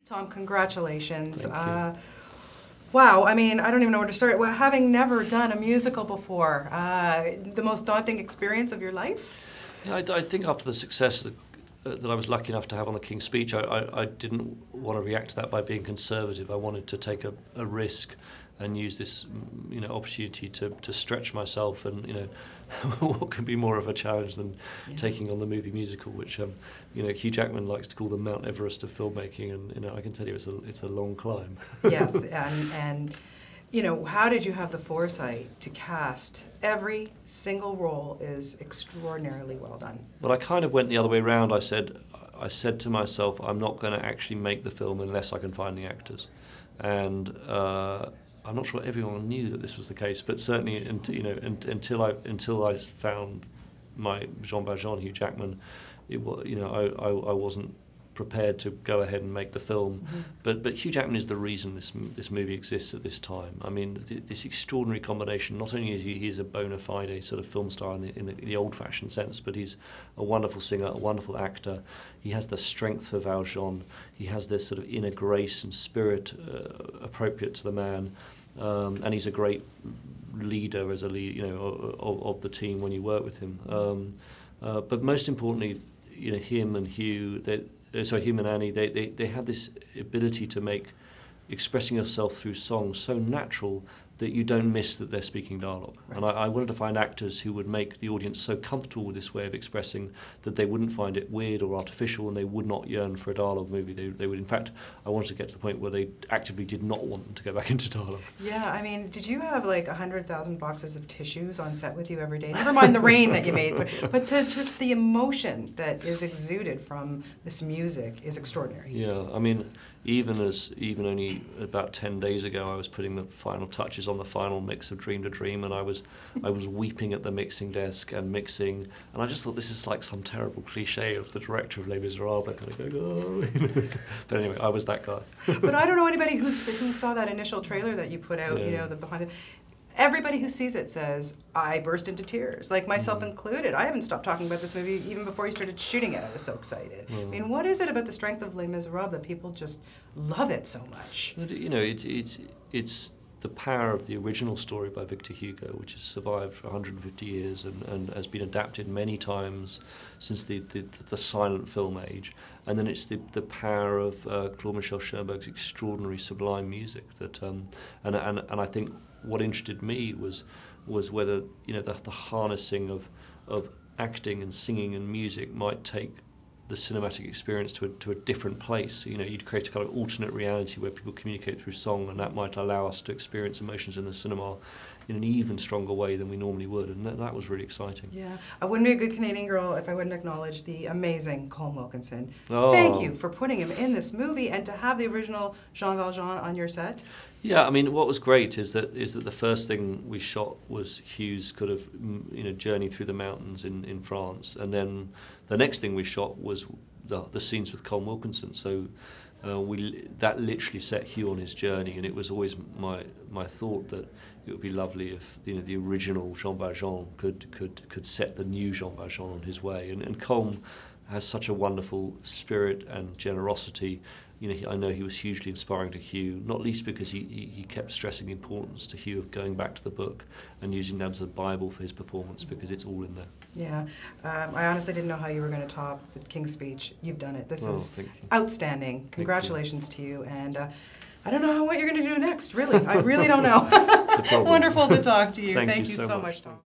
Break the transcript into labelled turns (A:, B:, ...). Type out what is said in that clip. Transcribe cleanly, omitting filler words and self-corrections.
A: Tom, congratulations.
B: Thank you.
A: Wow, I mean, I don't even know where to start. Well, having never done a musical before, the most daunting experience of your life?
B: Yeah, I think after the success that I was lucky enough to have on the King's Speech, I didn't want to react to that by being conservative. I wanted to take a risk and use this, opportunity to stretch myself. And what can be more of a challenge than taking on the movie musical, which Hugh Jackman likes to call the Mount Everest of filmmaking, and I can tell you it's a long climb.
A: Yes, and how did you have the foresight to cast? Every single role is extraordinarily well done.
B: Well, I kind of went the other way around. I said to myself, I'm not going to actually make the film unless I can find the actors. And I'm not sure everyone knew that this was the case, but certainly until I found my Jean Valjean, Hugh Jackman, I wasn't prepared to go ahead and make the film. Mm-hmm. But Hugh Jackman is the reason this movie exists at this time. I mean, this extraordinary combination. Not only is he a bona fide sort of film star in the old-fashioned sense, but he's a wonderful singer, a wonderful actor. He has the strength for Valjean. He has this sort of inner grace and spirit appropriate to the man, and he's a great leader as of the team when you work with him. But most importantly, him and Hugh, him and Annie, they have this ability to make expressing yourself through songs so natural that you don't miss that they're speaking dialogue. Right. And I wanted to find actors who would make the audience so comfortable with this way of expressing that they wouldn't find it weird or artificial, and they would not yearn for a dialogue movie. They would, in fact, I wanted to get to the point where they actively did not want them to go back into dialogue.
A: Yeah, I mean, did you have like 100,000 boxes of tissues on set with you every day? Never mind the rain that you made, but to just the emotion that is exuded from this music is extraordinary.
B: Yeah, I mean, even only about 10 days ago, I was putting the final touches on the final mix of Dream to Dream, and I was weeping at the mixing desk and mixing, and I just thought, this is like some terrible cliche of the director of Les Misérables, kind of going, oh. But anyway, I was that guy.
A: But I don't know anybody who saw that initial trailer that you put out, the behind the... Everybody who sees it says, I burst into tears, like myself included. I haven't stopped talking about this movie even before you started shooting it. I was so excited. I mean, what is it about the strength of Les Misérables that people just love it so much?
B: It's the power of the original story by Victor Hugo, which has survived for 150 years and has been adapted many times since the silent film age. And then it's the power of Claude Michel Schoenberg's extraordinary sublime music that and I think what interested me was whether the harnessing of acting and singing and music might take the cinematic experience to a different place. You'd create a kind of alternate reality where people communicate through song, and that might allow us to experience emotions in the cinema in an even stronger way than we normally would, and that was really exciting.
A: Yeah, I wouldn't be a good Canadian girl if I wouldn't acknowledge the amazing Colm Wilkinson.
B: Oh.
A: Thank you for putting him in this movie and to have the original Jean Valjean on your set.
B: Yeah, I mean, what was great is that the first thing we shot was Hugh's kind of journey through the mountains in France, and then the next thing we shot was the scenes with Colm Wilkinson. So that literally set Hugh on his journey, and it was always my thought that it would be lovely if the original Jean Valjean could set the new Jean Valjean on his way, and Colm has such a wonderful spirit and generosity. I know he was hugely inspiring to Hugh, not least because he kept stressing the importance to Hugh of going back to the book and using that as a Bible for his performance, because it's all in there.
A: Yeah, I honestly didn't know how you were going to top the King's Speech. You've done it. This is
B: thank you.
A: Outstanding. Congratulations to you, and I don't know what you're going to do next, really. I really don't know.
B: It's a problem.
A: Wonderful to talk to you.
B: Thank
A: you
B: you
A: so much, Tom.